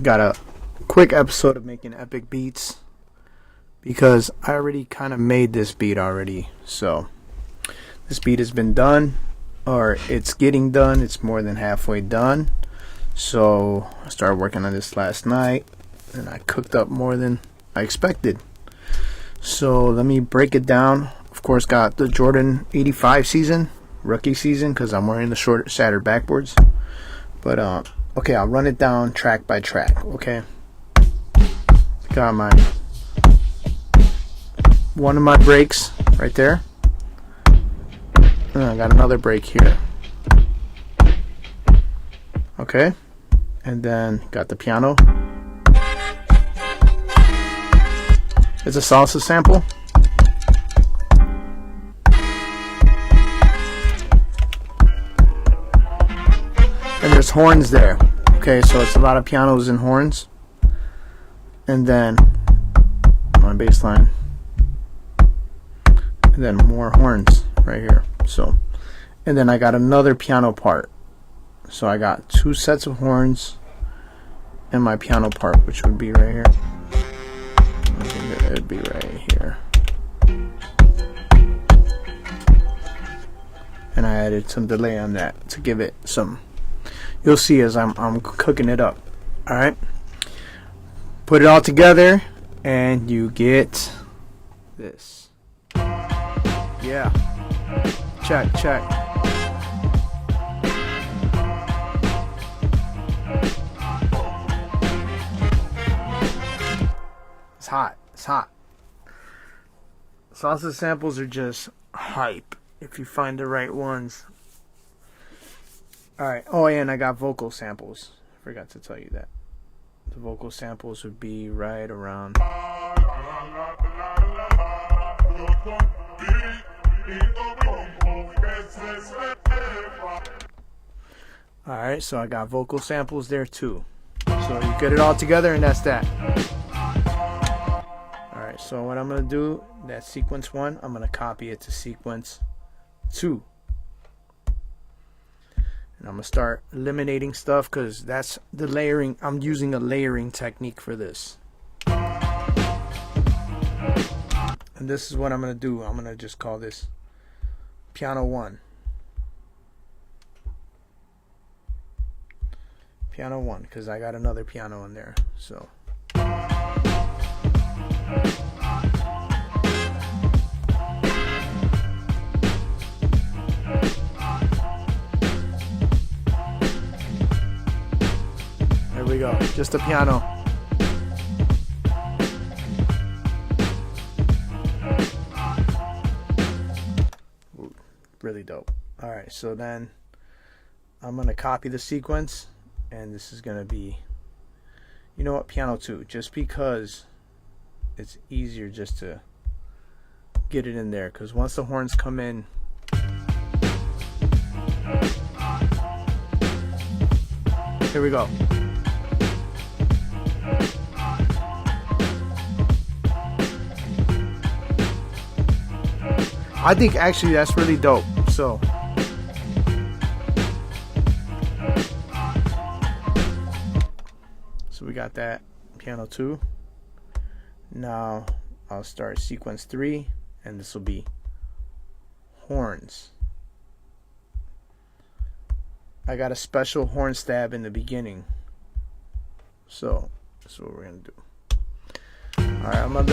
got a quick episode of making epic beats because I already kind of made this beat already. So this beat has been done, or it's getting done. It's more than halfway done. So I started working on this last night and I cooked up more than I expected. So let me break it down. Of course, got the Jordan 85 season, rookie season, because I'm wearing the short shattered backboards. But okay, I'll run it down track by track. Okay, got my one of my breaks right there. And I got another break here. Okay, and then got the piano. It's a salsa sample. And there's horns there. Okay, so it's a lot of pianos and horns. And then my bass line. And then more horns right here. So, and then I got another piano part. So I got two sets of horns and my piano part, which would be right here. I think it would be right here. And I added some delay on that to give it some. You'll see as I'm cooking it up. All right. Put it all together, and you get this. Yeah. Check. It's hot. It's hot. Salsa samples are just hype if you find the right ones. Alright. Oh, yeah, and I got vocal samples. I forgot to tell you that. The vocal samples would be right around. Alright, so I got vocal samples there too. So you get it all together, and that's that. Alright, so what I'm going to do, that sequence 1, I'm going to copy it to sequence 2. And I'm going to start eliminating stuff because that's the layering. I'm using a layering technique for this. And this is what I'm going to do. I'm going to just call this piano 1. Piano 1, because I got another piano in there. So. There we go. Just a piano. Ooh, really dope. Alright, so then I'm going to copy the sequence, and this is going to be, you know what, piano 2, just because it's easier just to get it in there, because once the horns come in, here we go. I think actually that's really dope. So we got that piano 2. Now I'll start sequence 3, and this will be horns. I got a special horn stab in the beginning, so that's what we're gonna do. Alright, I'm gonna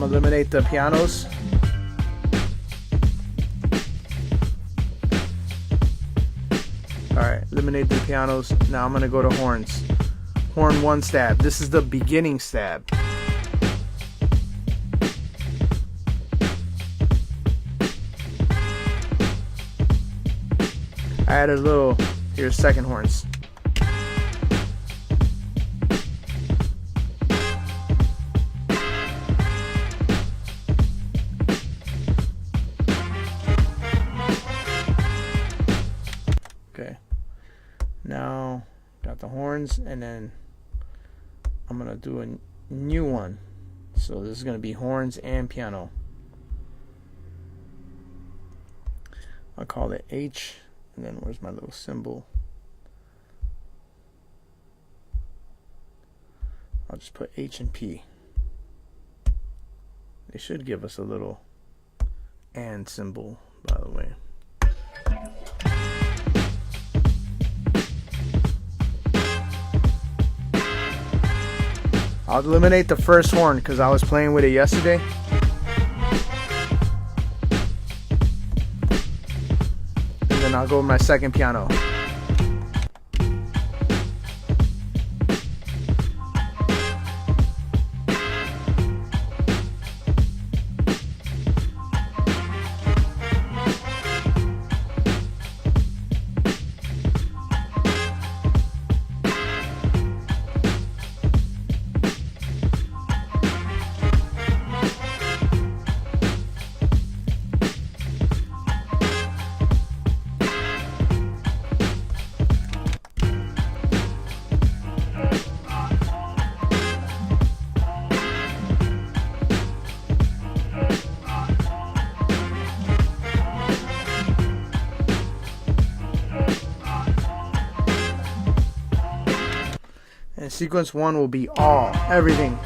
eliminate the pianos. Alright, eliminate the pianos. Now I'm going to go to horns. Horn 1 stab. This is the beginning stab. I added a little, here's second horns. Okay, now got the horns, and then I'm gonna do a new one. So this is gonna be horns and piano. I'll call it H, and then where's my little symbol? I'll just put H and P. They should give us a little and symbol, by the way. I'll eliminate the first horn because I was playing with it yesterday. And then I'll go with my second piano. And sequence 1 will be all, everything.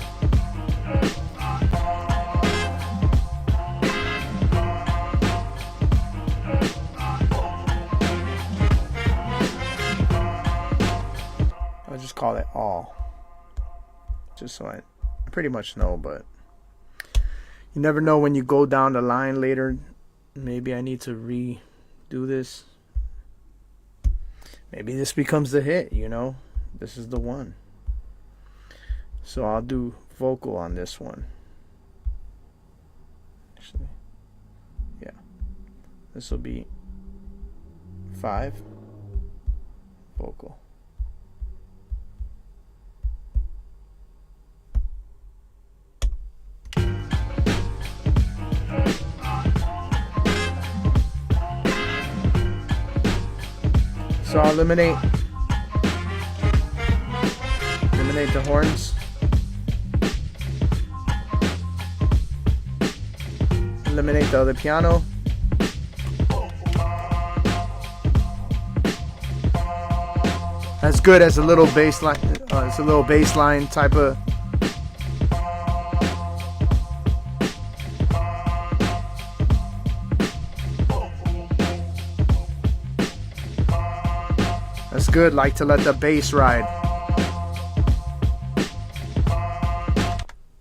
I'll just call it all. Just so I pretty much know, but you never know when you go down the line later. Maybe I need to redo this. Maybe this becomes the hit, you know? This is the one. So I'll do vocal on this one. Actually, yeah. This will be 5 vocal. So I'll eliminate the horns. Eliminate the other piano. That's good as a little bass line. It's a little bass line type of. That's good. Like to let the bass ride.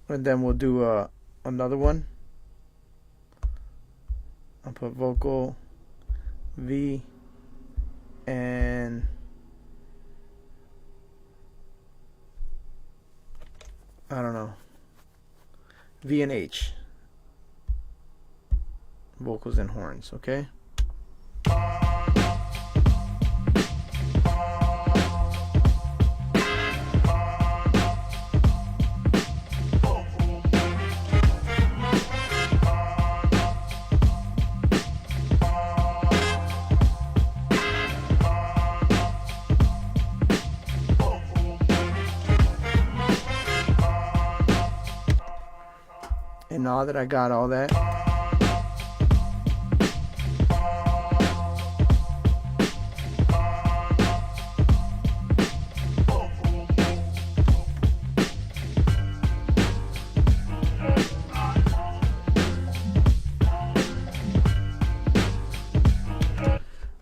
And then we'll do another one. I'll put vocal V and I don't know, V and H. Vocals and horns, okay? And now that I got all that,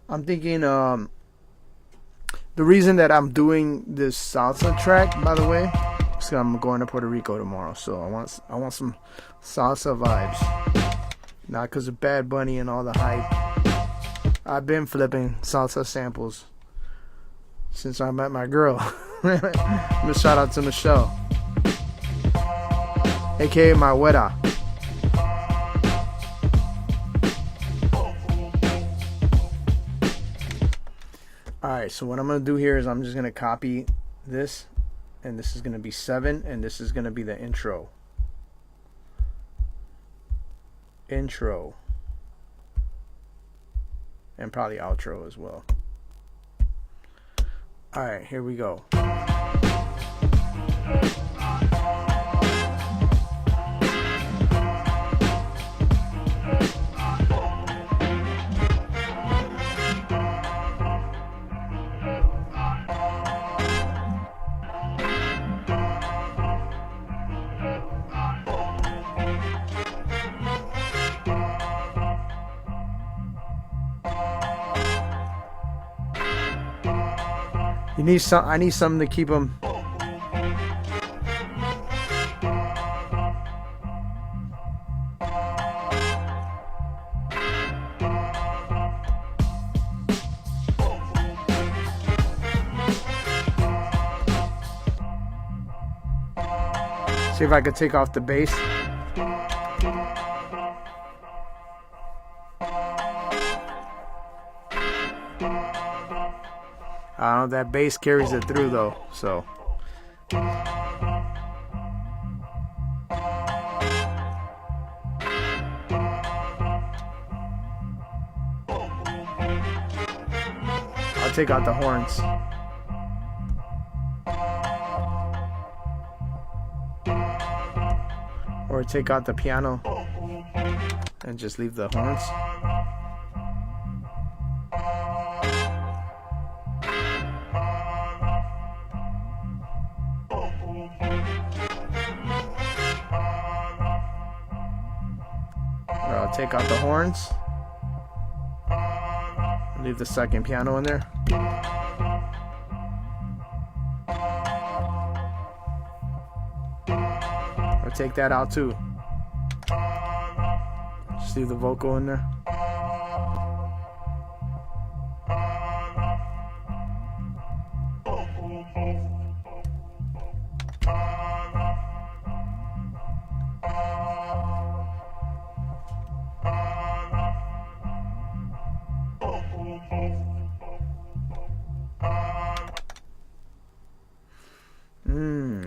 I'm thinking the reason that I'm doing this salsa track, by the way, is I'm going to Puerto Rico tomorrow, so I want some salsa vibes. Not because of Bad Bunny and all the hype. I've been flipping salsa samples since I met my girl. Shout out to Michelle, aka my weta. Alright, so what I'm going to do here is I'm just going to copy this, and this is going to be 7, and this is going to be the intro. Intro. And probably outro as well. Alright, here we go. You need some. I need something to keep them. See if I could take off the bass. I don't know, that bass carries it through though, so. I'll take out the horns. Or take out the piano and just leave the horns. Or I'll take out the horns. Leave the second piano in there. Or take that out too. Just leave the vocal in there.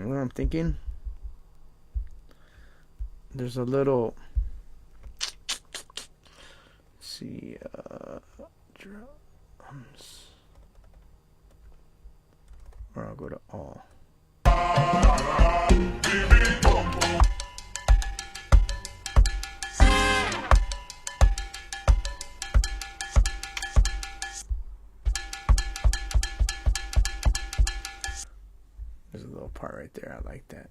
What I'm thinking, there's a little, let's see, drums, or I'll go to all. There's a little part right there, I like that.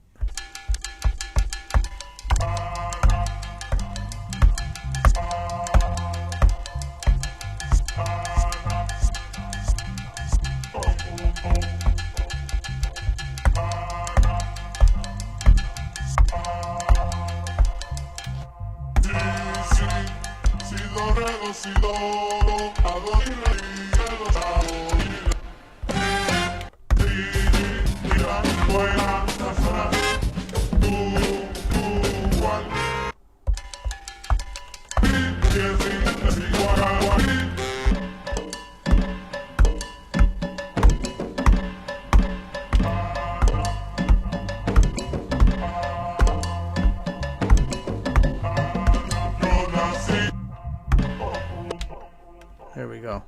There we go.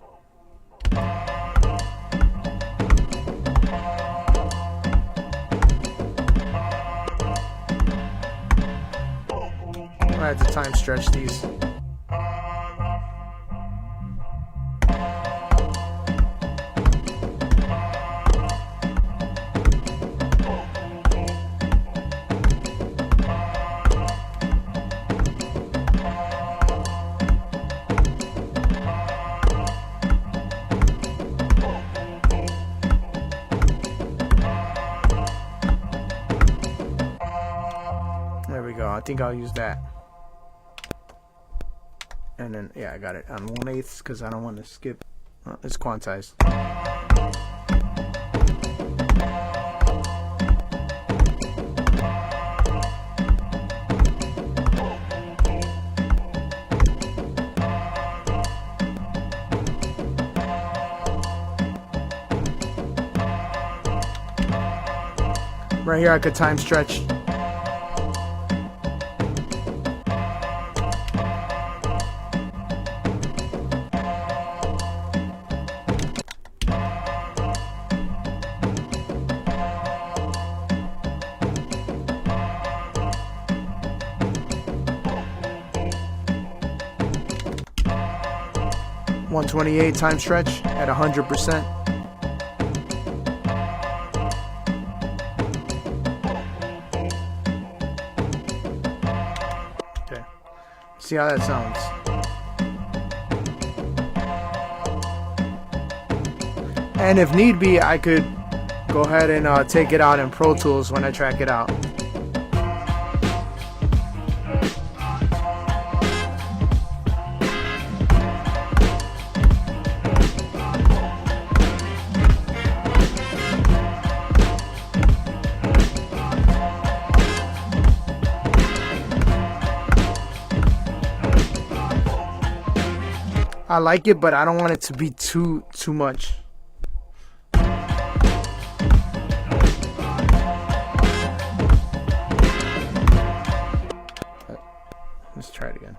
I have to time stretch these. There we go. I think I'll use that. And then, yeah, I got it on 1/8 because I don't want to skip. It's quantized. Right here, I could time stretch. .128 time stretch at 100%. Okay, see how that sounds. And if need be, I could go ahead and take it out in Pro Tools when I track it out. I like it, but I don't want it to be too much. Let's try it again.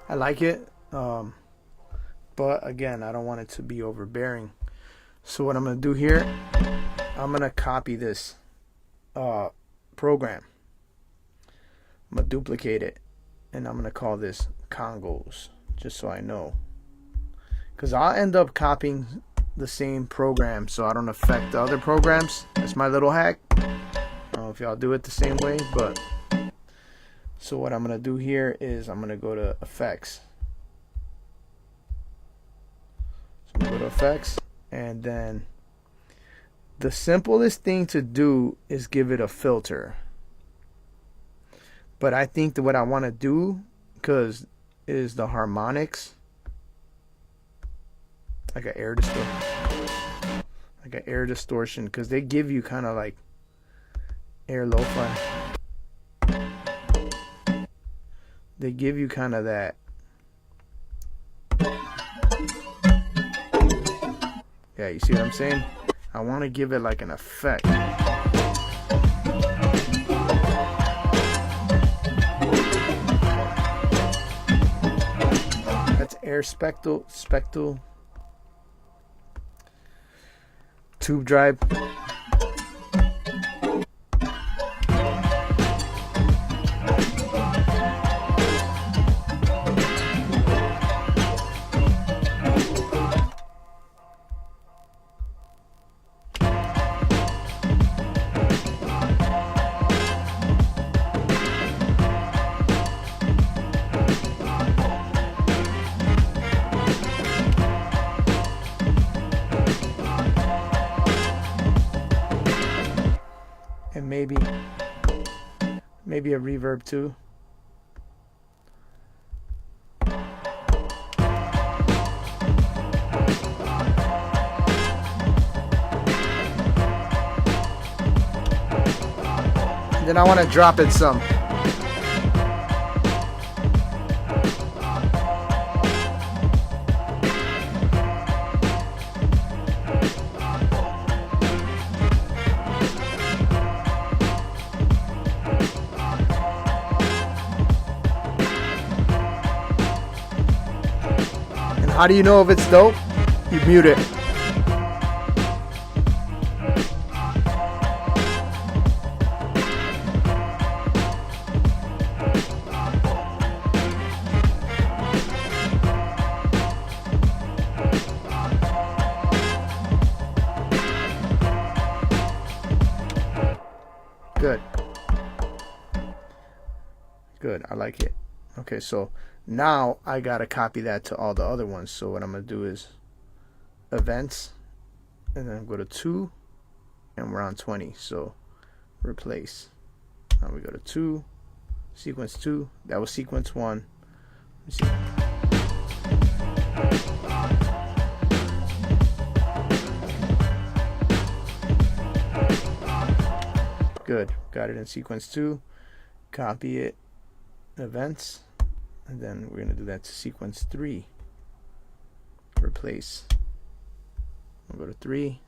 I like it, but again, I don't want it to be overbearing. So what I'm going to do here, I'm going to copy this program. I'm going to duplicate it, and I'm going to call this Congos, just so I know. Because I'll end up copying the same program so I don't affect the other programs. That's my little hack. I don't know if y'all do it the same way, but... So what I'm going to do here is I'm going to go to Effects. So I'm going to go to Effects, and then the simplest thing to do is give it a filter. But I think that what I want to do, because is the harmonics, like an air distortion, because they give you kind of like air lo-fi. They give you kind of that. Yeah, you see what I'm saying? I want to give it like an effect. That's air spectral tube drive. And maybe a reverb too. Then I want to drop it some. How do you know if it's dope? You mute it. Good. Good, I like it. Okay, so now I gotta copy that to all the other ones. So what I'm gonna do is events, and then go to 2, and we're on 20. So replace. Now we go to 2, sequence 2. That was sequence 1. Let me see. Good. Got it in sequence 2. Copy it. Events. And then we're going to do that to sequence 3. Replace. We'll go to 3.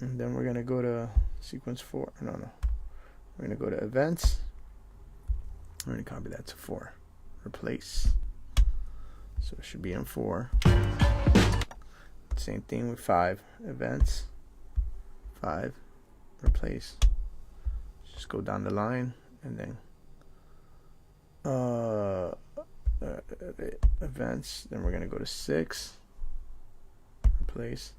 And then we're going to go to sequence 4. No. We're going to go to events. We're going to copy that to 4. replace. So it should be in 4. Same thing with 5. Events. 5. Replace. Just go down the line and then events. Then we're going to go to 6. Replace.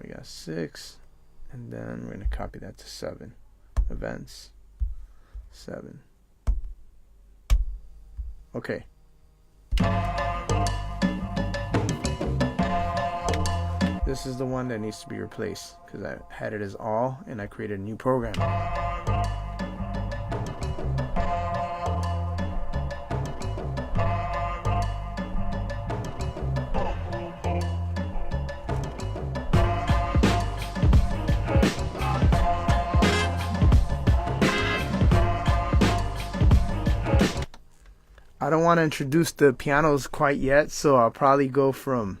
We got 6. And then we're going to copy that to 7. Events. 7. Okay. This is the one that needs to be replaced because I had it as all and I created a new program. I don't want to introduce the pianos quite yet, so I'll probably go from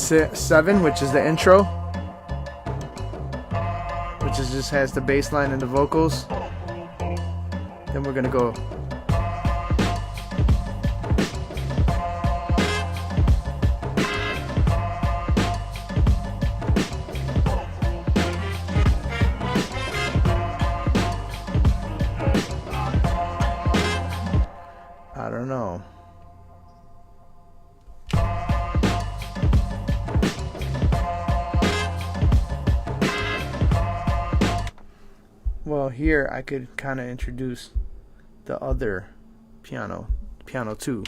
7, which is the intro, which is just has the bass line and the vocals. Then we're gonna go I don't know. Well, here I could kind of introduce the other piano 2.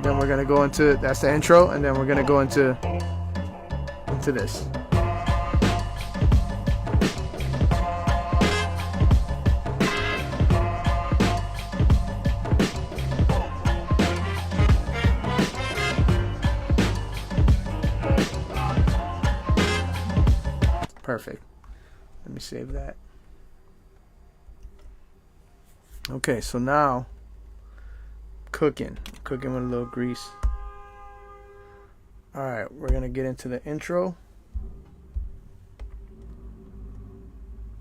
Then we're gonna go into, that's the intro, and then we're gonna go into this. Perfect. Let me save that. Okay, so now cooking with a little grease. Alright, we're gonna get into the intro,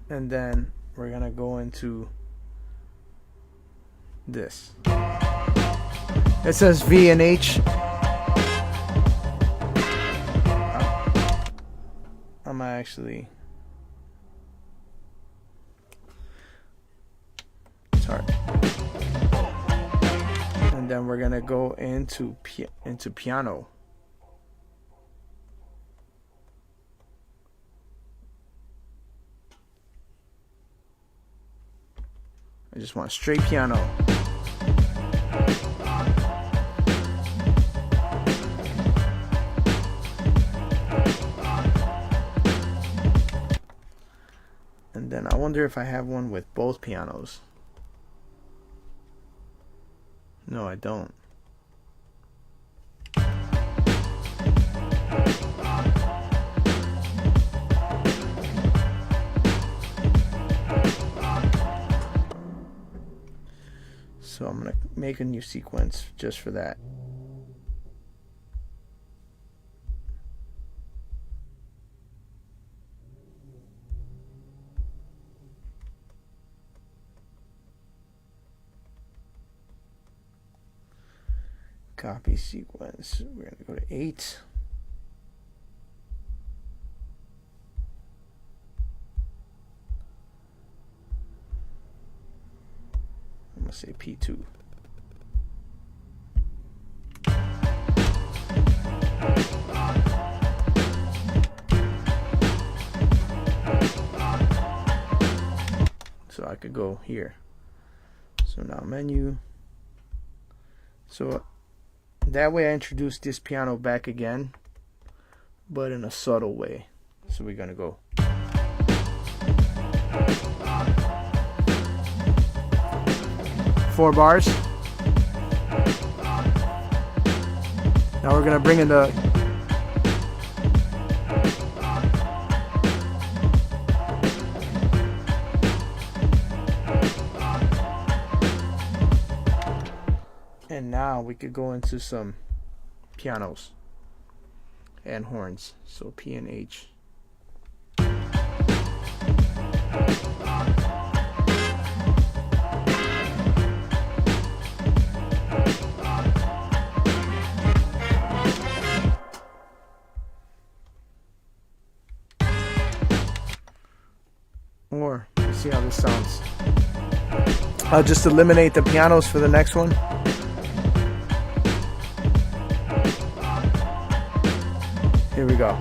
and then we're gonna go into this. It says V and H. I'm actually, it's hard. And then we're gonna go into piano. I just want straight piano. And then I wonder if I have one with both pianos. No, I don't. So I'm going to make a new sequence just for that. Copy sequence. We're going to go to 8. I'm going to say P2. So I could go here. So now menu. So that way I introduce this piano back again, but in a subtle way. So we're going to go. Four bars. Now we're going to bring in the And now we could go into some pianos and horns. So P and H. Or let's see how this sounds. I'll just eliminate the pianos for the next one. Here we go.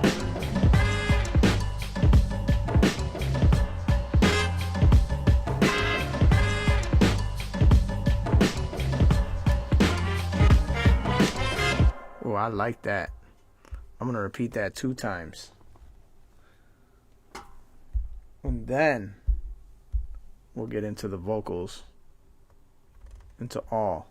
Oh, I like that. I'm gonna repeat that 2 times. And then we'll get into the vocals, into all.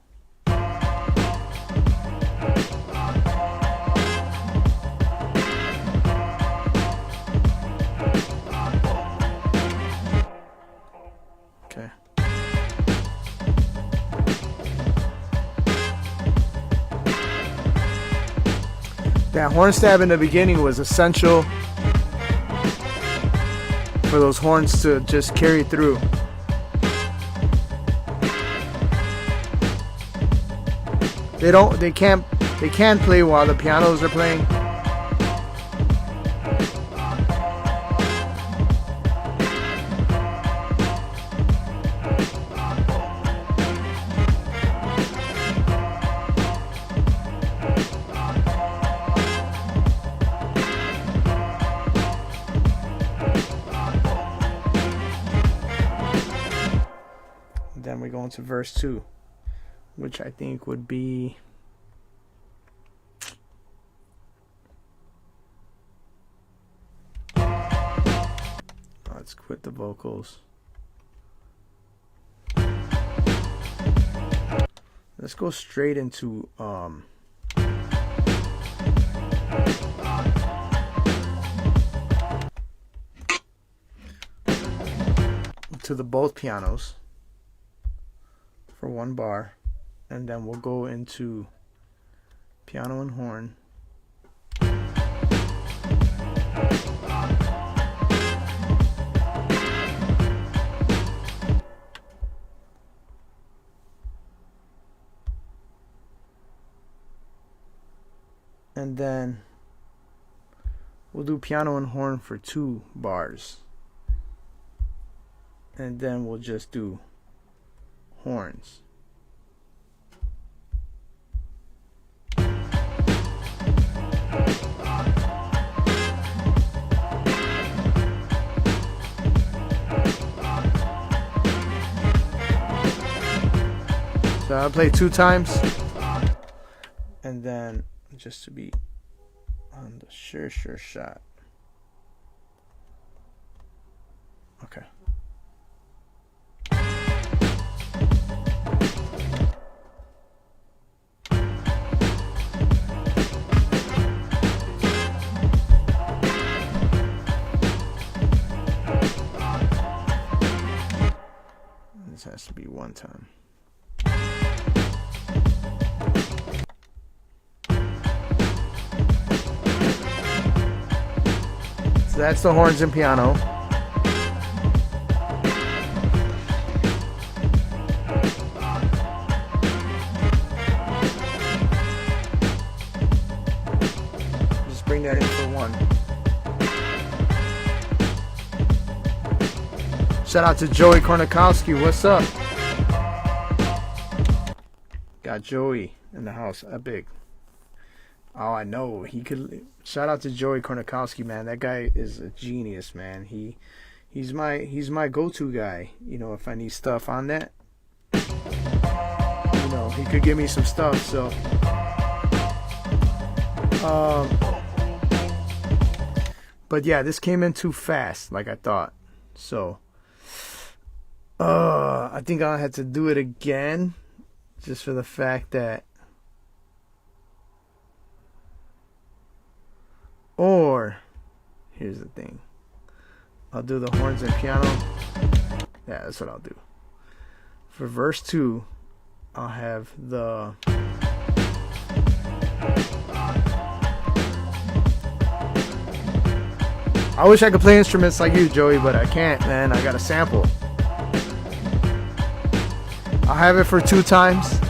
Okay. That horn stab in the beginning was essential for those horns to just carry through. They can't play while the pianos are playing. Then we go into verse 2, which I think would be let's quit the vocals. Let's go straight into to the both pianos for 1 bar, and then we'll go into piano and horn. And then we'll do piano and horn for 2 bars. And then we'll just do horns. So I'll play 2 times, and then just to be on the sure shot. Okay. This has to be 1 time. So that's the horns and piano. Just bring that in for 1. Shout out to Joey Kornikowski. What's up? Got Joey in the house. Epik. Oh, I know. He could. Shout out to Joey Kornikowski, man. That guy is a genius, man. He's my go-to guy. You know, if I need stuff on that, you know, he could give me some stuff. So, but yeah, this came in too fast, like I thought. So, I think I had to do it again, just for the fact that. Or, here's the thing. I'll do the horns and piano. Yeah, that's what I'll do. For verse 2, I'll have the I wish I could play instruments like you, Joey, but I can't, man. I got a sample. I'll have it for 2 times.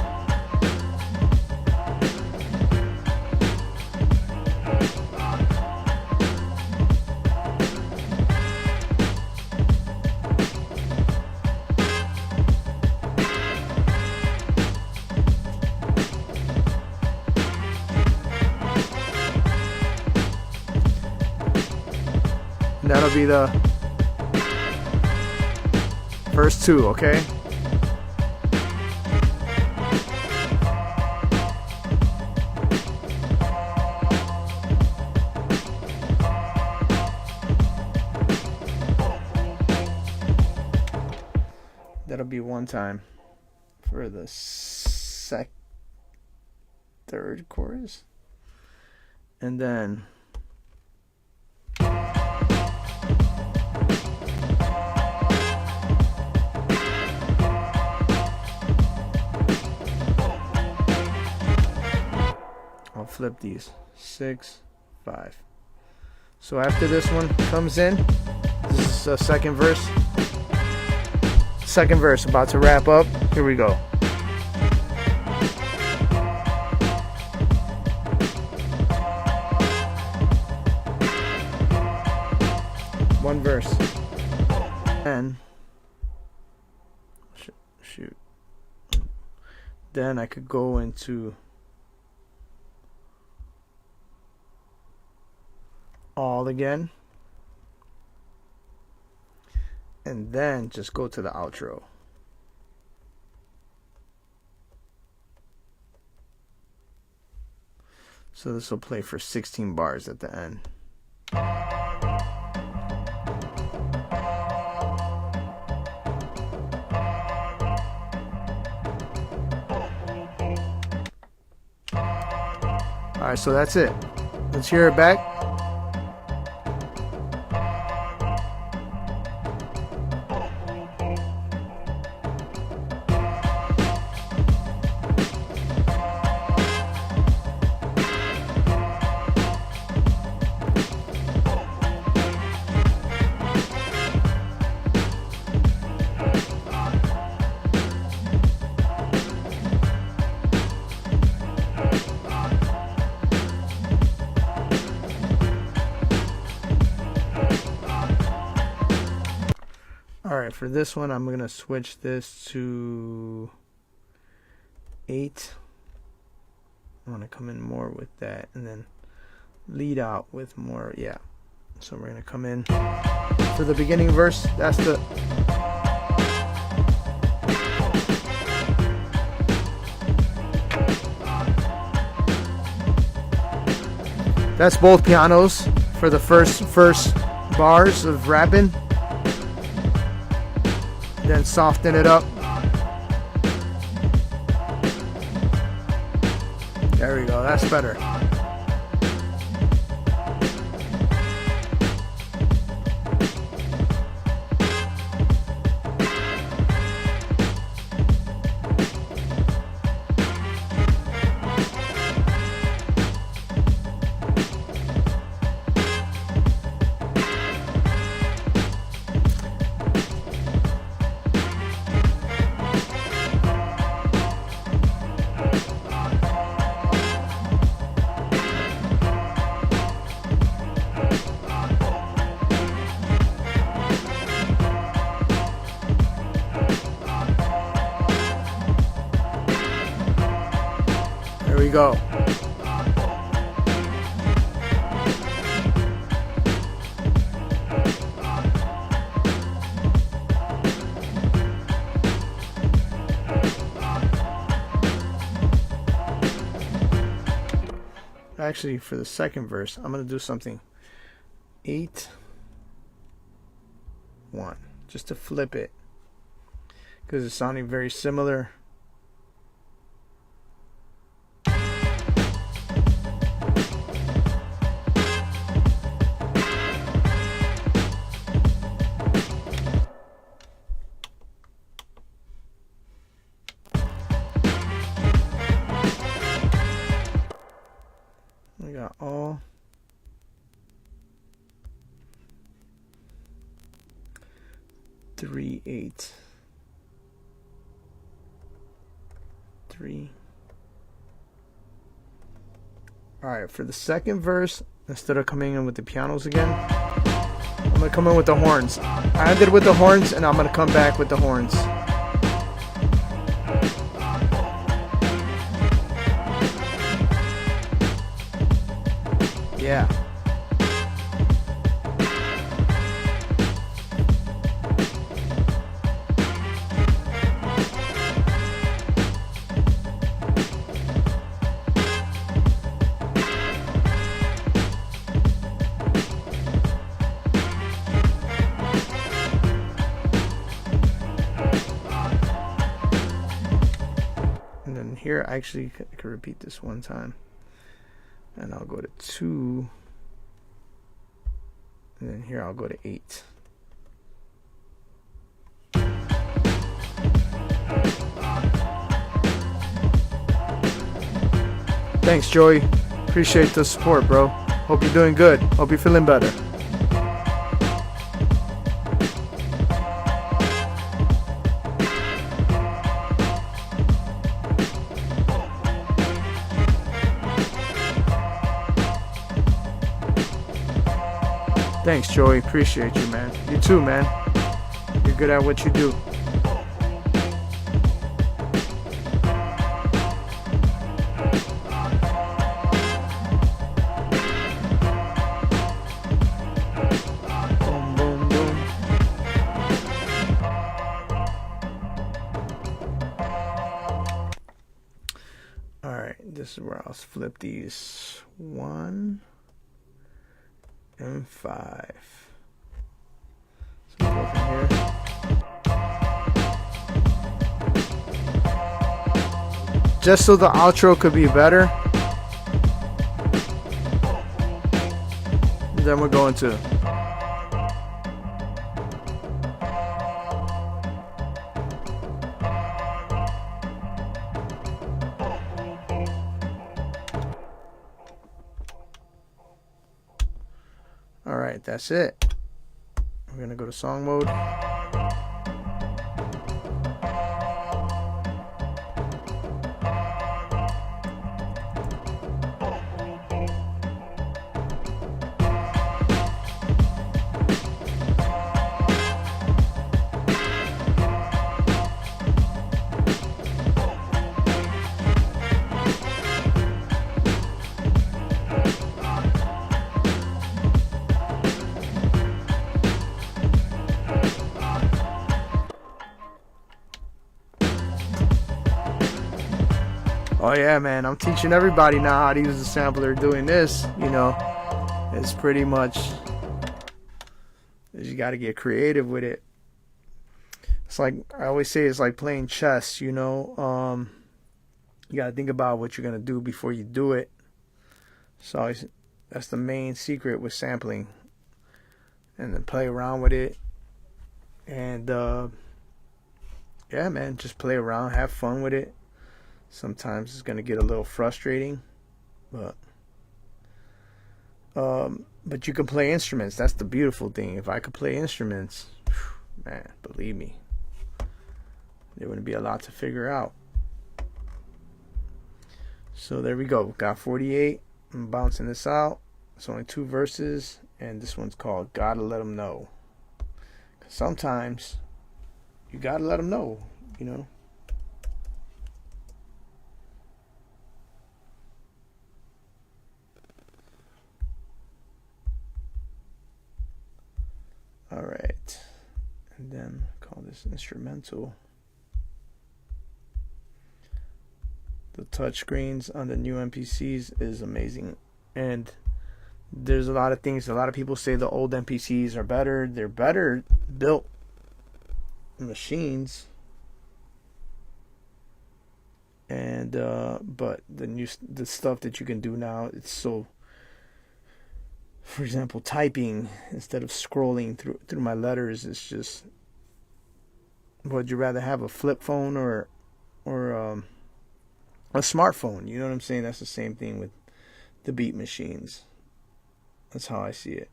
That'll be the first 2, okay? That'll be 1 time for the 3rd chorus. And then I'll flip these 6, 5. So after this one comes in, this is the 2nd verse. 2nd verse, about to wrap up. Here we go. One verse. And shoot. Then I could go into all again. And then just go to the outro. So this will play for 16 bars at the end. Alright, so that's it. Let's hear it back. Alright, for this one, I'm going to switch this to 8. I want to come in more with that and then lead out with more, yeah. So we're going to come in for the beginning verse. That's the... That's both pianos for the first bars of rapping. Then soften it up. There we go, that's better. There we go. Actually, for the second verse, I'm going to do something 8 1 just to flip it because it's sounding very similar. 3/8. 3. Alright, for the second verse, instead of coming in with the pianos again, I'm going to come in with the horns. I ended with the horns, and I'm going to come back with the horns. Yeah. And then here, actually, I could repeat this one time. And I'll go to 2. And then here I'll go to 8. Thanks, Joey. Appreciate the support, bro. Hope you're doing good. Hope you're feeling better. Thanks, Joey. Appreciate you, man. You too, man. You're good at what you do. Boom, boom, boom. Alright, this is where I'll flip these 1 and 5. So we'll go from here. Just so the outro could be better. Then we're going to. Alright, that's it. We're going to go to song mode. Oh yeah, man, I'm teaching everybody now how to use the sampler. Doing this, you know, it's pretty much, you got to get creative with it. It's like, I always say, it's like playing chess, you know. You got to think about what you're going to do before you do it. So that's the main secret with sampling. And then play around with it. And, yeah, man, just play around, have fun with it. Sometimes it's going to get a little frustrating, but you can play instruments. That's the beautiful thing. If I could play instruments, man, believe me, there wouldn't be a lot to figure out. So there we go. Got 48. I'm bouncing this out. It's only 2 verses, and this one's called Gotta Let 'Em Know. 'Cause sometimes you gotta let them know, you know. Alright, and then call this instrumental. The touchscreens on the new MPCs is amazing, and there's a lot of things. A lot of people say the old MPCs are better. They're better built machines, and but the stuff that you can do now, it's so. For example, typing instead of scrolling through my letters, it's just. Would you rather have a flip phone or a smartphone? You know what I'm saying? That's the same thing with the beat machines. That's how I see it.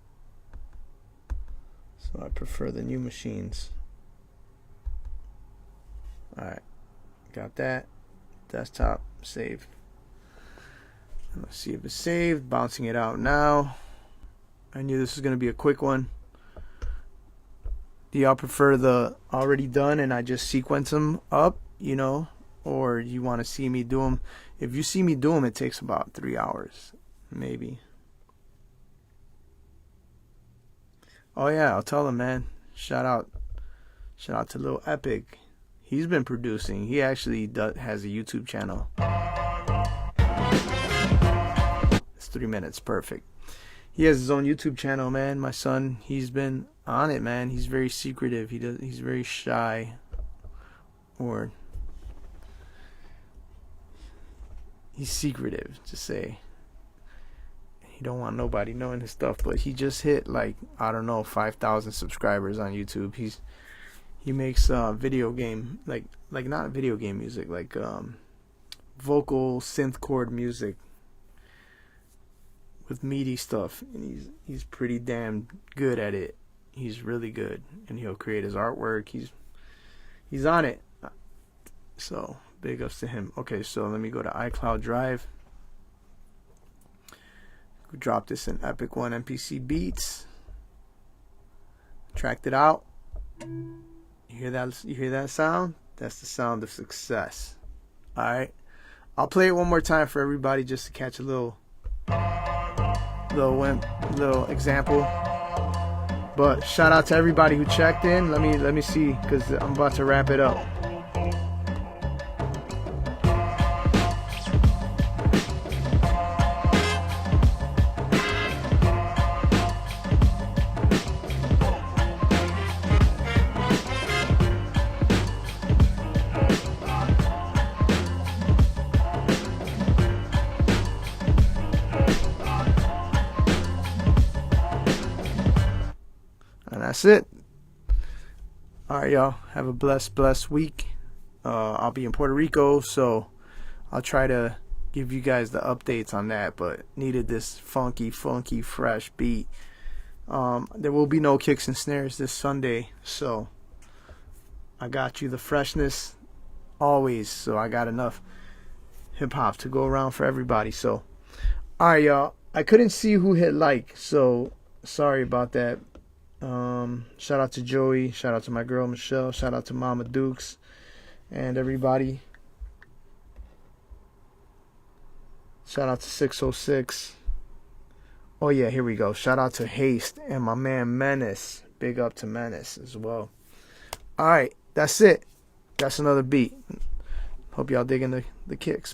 So I prefer the new machines. Got that. Desktop, save. Let's see if it's saved. Bouncing it out now. I knew this was going to be a quick one. Do y'all prefer the already done and I just sequence them up, you know? Or you want to see me do them? If you see me do them, it takes about 3 hours, maybe. Oh yeah, I'll tell him, man. Shout out to Lil Epik. He's been producing. He actually has a YouTube channel. It's 3 minutes, perfect. He has his own YouTube channel, man. My son, he's been on it, man. He's very secretive. He's very shy, or he's secretive to say. He don't want nobody knowing his stuff, but he just hit like, I don't know, 5,000 subscribers on YouTube. He makes video game, like not video game music, like vocal synth chord music with MIDI stuff, and he's pretty damn good at it. He's really good, and he'll create his artwork. He's on it. So big ups to him. Okay, so let me go to iCloud Drive. Drop this in Epik One MPC Beats. Tracked it out. You hear that? You hear that sound? That's the sound of success. All right. I'll play it one more time for everybody just to catch a little example. But shout out to everybody who checked in. Let me see, because I'm about to wrap it up. And that's it. Alright, y'all. Have a blessed week. I'll be in Puerto Rico, so I'll try to give you guys the updates on that, but needed this funky, fresh beat. There will be no kicks and snares this Sunday, so I got you the freshness always, so I got enough hip-hop to go around for everybody. So alright, y'all. I couldn't see who hit like, so sorry about that. Shout out to Joey, shout out to my girl Michelle, shout out to Mama Dukes and everybody. Shout out to 606. Oh yeah, here we go. Shout out to Haste and my man Menace. Big up to Menace as well. Alright, that's it. That's another beat. Hope y'all digging the kicks.